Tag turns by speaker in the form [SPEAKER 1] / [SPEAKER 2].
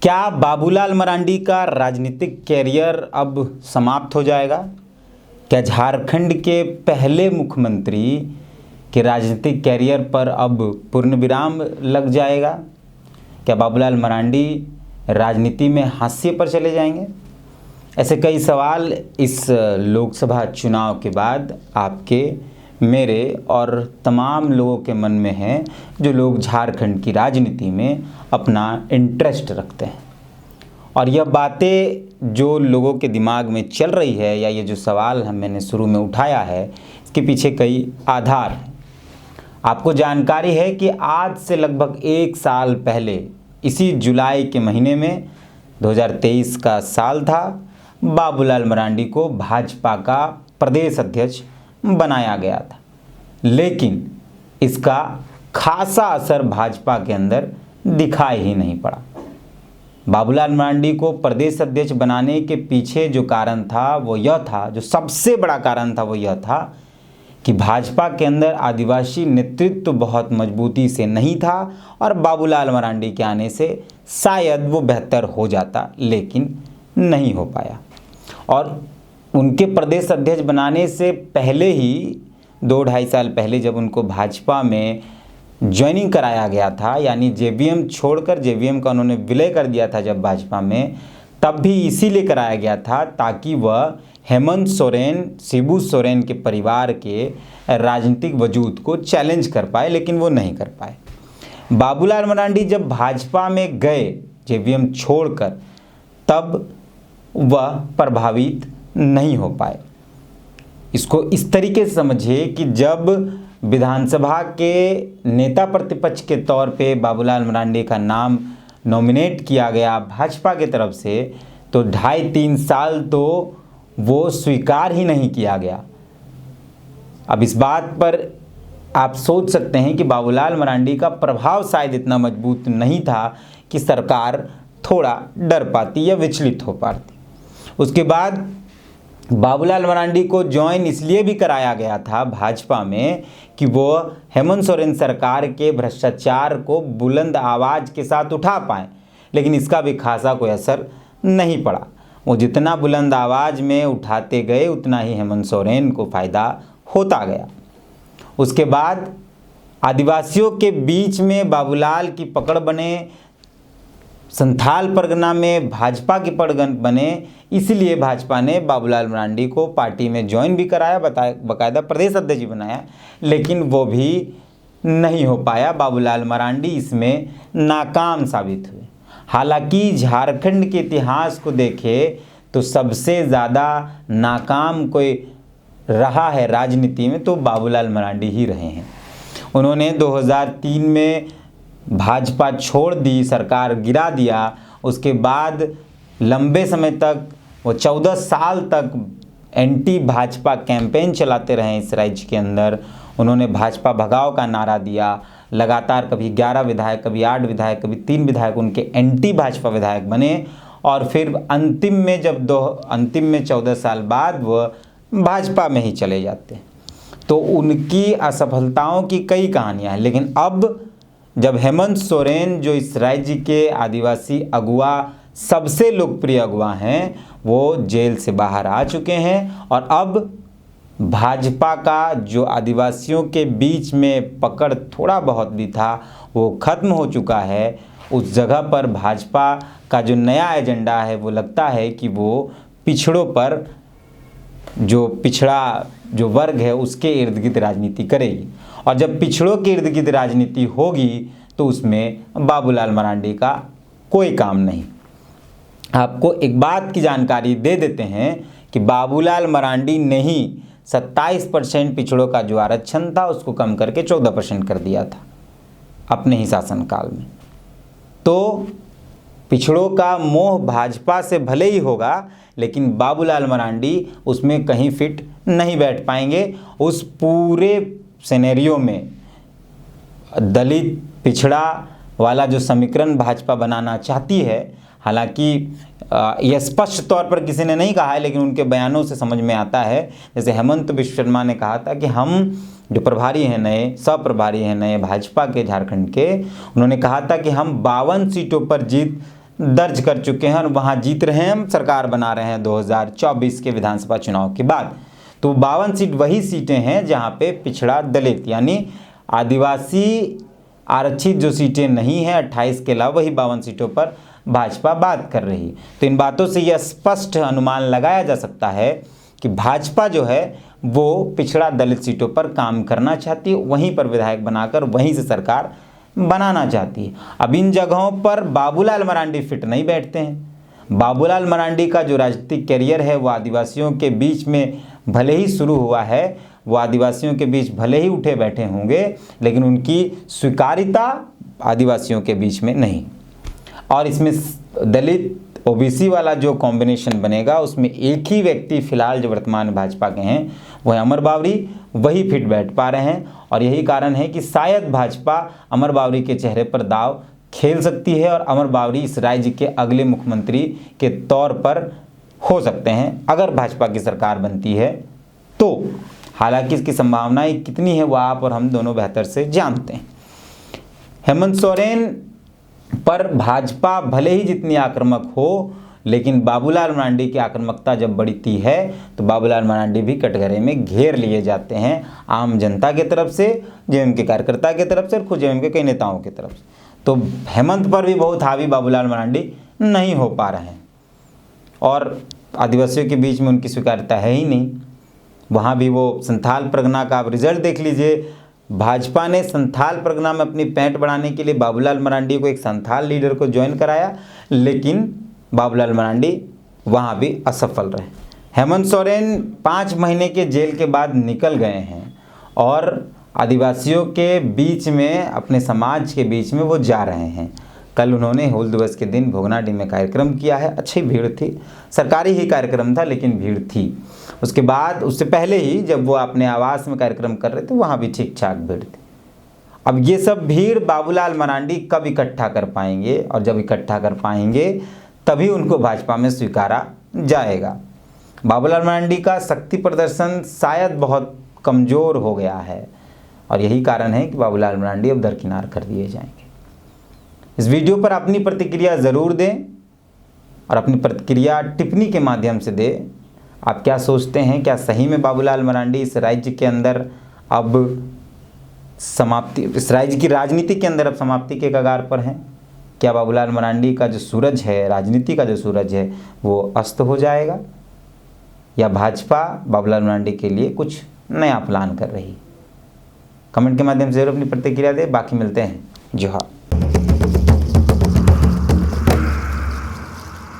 [SPEAKER 1] क्या बाबूलाल मरांडी का राजनीतिक कैरियर अब समाप्त हो जाएगा? क्या झारखंड के पहले मुख्यमंत्री के राजनीतिक कैरियर पर अब पूर्ण विराम लग जाएगा? क्या बाबूलाल मरांडी राजनीति में हाशिए पर चले जाएंगे? ऐसे कई सवाल इस लोकसभा चुनाव के बाद आपके, मेरे और तमाम लोगों के मन में हैं जो लोग झारखंड की राजनीति में अपना इंटरेस्ट रखते हैं। और यह बातें जो लोगों के दिमाग में चल रही है या ये जो सवाल मैंने शुरू में उठाया है, इसके पीछे कई आधार हैं। आपको जानकारी है कि आज से लगभग 1 साल पहले इसी जुलाई के महीने में 2023 का साल था, बाबूलाल मरांडी को भाजपा का प्रदेश अध्यक्ष बनाया गया था। लेकिन इसका खासा असर भाजपा के अंदर दिखाई ही नहीं पड़ा। बाबूलाल मरांडी को प्रदेश अध्यक्ष बनाने के पीछे जो कारण था वो यह था, जो सबसे बड़ा कारण था वो यह था कि भाजपा के अंदर आदिवासी नेतृत्व बहुत मजबूती से नहीं था और बाबूलाल मरांडी के आने से शायद वो बेहतर हो जाता, लेकिन नहीं हो पाया। और उनके प्रदेश अध्यक्ष बनाने से पहले ही 2-2.5 साल पहले जब उनको भाजपा में ज्वाइनिंग कराया गया था, यानी जेवीएम छोड़कर जेवीएम का उन्होंने विलय कर दिया था जब भाजपा में, तब भी इसीलिए कराया गया था ताकि वह हेमंत सोरेन, शिबू सोरेन के परिवार के राजनीतिक वजूद को चैलेंज कर पाए, लेकिन वो नहीं कर पाए। बाबूलाल मरांडी जब भाजपा में गए जेवीएम छोड़कर, तब वह प्रभावित नहीं हो पाए। इसको इस तरीके से समझिए कि जब विधानसभा के नेता प्रतिपक्ष के तौर पे बाबूलाल मरांडी का नाम नॉमिनेट किया गया भाजपा की तरफ से, तो 2.5-3 साल तो वो स्वीकार ही नहीं किया गया। अब इस बात पर आप सोच सकते हैं कि बाबूलाल मरांडी का प्रभाव शायद इतना मजबूत नहीं था कि सरकार थोड़ा डर पाती या विचलित हो पाती। उसके बाद बाबूलाल मरांडी को ज्वाइन इसलिए भी कराया गया था भाजपा में कि वो हेमंत सोरेन सरकार के भ्रष्टाचार को बुलंद आवाज़ के साथ उठा पाएँ, लेकिन इसका भी खासा कोई असर नहीं पड़ा। वो जितना बुलंद आवाज़ में उठाते गए उतना ही हेमंत सोरेन को फ़ायदा होता गया। उसके बाद आदिवासियों के बीच में बाबूलाल की पकड़ बने, संथाल परगना में भाजपा की पकड़ बने, इसलिए भाजपा ने बाबूलाल मरांडी को पार्टी में ज्वाइन भी कराया, बाकायदा प्रदेश अध्यक्ष भी बनाया, लेकिन वो भी नहीं हो पाया। बाबूलाल मरांडी इसमें नाकाम साबित हुए। हालांकि झारखंड के इतिहास को देखें तो सबसे ज़्यादा नाकाम कोई रहा है राजनीति में तो बाबूलाल मरांडी ही रहे हैं। उन्होंने 2003 में भाजपा छोड़ दी, सरकार गिरा दिया। उसके बाद लंबे समय तक वो 14 साल तक एंटी भाजपा कैंपेन चलाते रहे इस राज्य के अंदर। उन्होंने भाजपा भगाओ का नारा दिया, लगातार कभी 11 विधायक, कभी 8 विधायक, कभी 3 विधायक उनके एंटी भाजपा विधायक बने। और फिर अंतिम में 14 साल बाद वह भाजपा में ही चले जाते। तो उनकी असफलताओं की कई कहानियाँ हैं। लेकिन अब जब हेमंत सोरेन, जो इस राज्य के आदिवासी अगुवा, सबसे लोकप्रिय अगुवा हैं, वो जेल से बाहर आ चुके हैं और अब भाजपा का जो आदिवासियों के बीच में पकड़ थोड़ा बहुत भी था वो ख़त्म हो चुका है। उस जगह पर भाजपा का जो नया एजेंडा है वो लगता है कि वो पिछड़ों पर, जो पिछड़ा जो वर्ग है उसके इर्द गिर्द राजनीति करेगी। और जब पिछड़ों के इर्द गिर्द राजनीति होगी तो उसमें बाबूलाल मरांडी का कोई काम नहीं। आपको एक बात की जानकारी दे देते हैं कि बाबूलाल मरांडी ने ही 27% पिछड़ों का जो आरक्षण था उसको कम करके 14% कर दिया था अपने ही शासनकाल में। तो पिछड़ों का मोह भाजपा से भले ही होगा, लेकिन बाबूलाल मरांडी उसमें कहीं फिट नहीं बैठ पाएंगे। उस पूरे सिनेरियो में दलित पिछड़ा वाला जो समीकरण भाजपा बनाना चाहती है, हालांकि यह स्पष्ट तौर पर किसी ने नहीं कहा है, लेकिन उनके बयानों से समझ में आता है। जैसे हेमंत बिश्व शर्मा ने कहा था कि हम जो प्रभारी हैं नए, सब प्रभारी हैं नए भाजपा के झारखंड के, उन्होंने कहा था कि हम 52 सीटों पर जीत दर्ज कर चुके हैं और वहाँ जीत रहे हैं, हम सरकार बना रहे हैं 2024 के विधानसभा चुनाव के बाद। तो 52 सीट वही सीटें हैं जहाँ पे पिछड़ा दलित यानी आदिवासी आरक्षित जो सीटें नहीं हैं 28 के अलावा वही 52 सीटों पर भाजपा बात कर रही। तो इन बातों से यह स्पष्ट अनुमान लगाया जा सकता है कि भाजपा जो है वो पिछड़ा दलित सीटों पर काम करना चाहती है, वहीं पर विधायक बनाकर वहीं से सरकार बनाना चाहती है। अब इन जगहों पर बाबूलाल मरांडी फिट नहीं बैठते हैं। बाबूलाल मरांडी का जो राजनीतिक कैरियर है वो आदिवासियों के बीच में भले ही शुरू हुआ है, वो आदिवासियों के बीच भले ही उठे बैठे होंगे, लेकिन उनकी स्वीकार्यता आदिवासियों के बीच में नहीं। और इसमें दलित ओबीसी वाला जो कॉम्बिनेशन बनेगा उसमें एक ही व्यक्ति फिलहाल जो वर्तमान भाजपा के हैं वो है अमर बावरी, वही फिट बैठ पा रहे हैं। और यही कारण है कि शायद भाजपा अमर बावरी के चेहरे पर दाव खेल सकती है और अमर बावरी इस राज्य के अगले मुख्यमंत्री के तौर पर हो सकते हैं अगर भाजपा की सरकार बनती है तो। हालांकि इसकी संभावनाएं कितनी है वो आप और हम दोनों बेहतर से जानते हैं। हेमंत सोरेन पर भाजपा भले ही जितनी आक्रामक हो, लेकिन बाबूलाल मरांडी की आक्रामकता जब बढ़ती है तो बाबूलाल मरांडी भी कटघरे में घेर लिए जाते हैं आम जनता की तरफ से, जेएमएम के कार्यकर्ता की तरफ से और खुद जेएमएम के कई नेताओं की तरफ से। तो हेमंत पर भी बहुत हावी बाबूलाल मरांडी नहीं हो पा रहे हैं और आदिवासियों के बीच में उनकी स्वीकार्यता है ही नहीं। वहाँ भी वो संथाल परगना का आप रिजल्ट देख लीजिए, भाजपा ने संथाल परगना में अपनी पैंठ बढ़ाने के लिए बाबूलाल मरांडी को एक संथाल लीडर को ज्वाइन कराया, लेकिन बाबूलाल मरांडी वहाँ भी असफल रहे। हेमंत सोरेन 5 महीने के जेल के बाद निकल गए हैं और आदिवासियों के बीच में, अपने समाज के बीच में वो जा रहे हैं। कल उन्होंने हूल दिवस के दिन भोगनाडी में कार्यक्रम किया है, अच्छी भीड़ थी, सरकारी ही कार्यक्रम था लेकिन भीड़ थी। उसके बाद उससे पहले ही जब वो अपने आवास में कार्यक्रम कर रहे थे वहाँ भी ठीक ठाक भीड़ थी। अब ये सब भीड़ बाबूलाल मरांडी कब इकट्ठा कर पाएंगे और जब इकट्ठा कर पाएंगे तभी उनको भाजपा में स्वीकारा जाएगा। बाबूलाल मरांडी का शक्ति प्रदर्शन शायद बहुत कमज़ोर हो गया है और यही कारण है कि बाबूलाल मरांडी अब दरकिनार कर दिए जाएंगे। इस वीडियो पर अपनी प्रतिक्रिया ज़रूर दें और अपनी प्रतिक्रिया टिप्पणी के माध्यम से दें। आप क्या सोचते हैं, क्या सही में बाबूलाल मरांडी इस राज्य के अंदर अब समाप्ति, इस राज्य की राजनीति के अंदर अब समाप्ति के कगार पर हैं? क्या बाबूलाल मरांडी का जो सूरज है, राजनीति का जो सूरज है, वो अस्त हो जाएगा या भाजपा बाबूलाल मरांडी के लिए कुछ नया प्लान कर रही? कमेंट के माध्यम से जरूर अपनी प्रतिक्रिया दें। बाकी मिलते हैं। जोहार।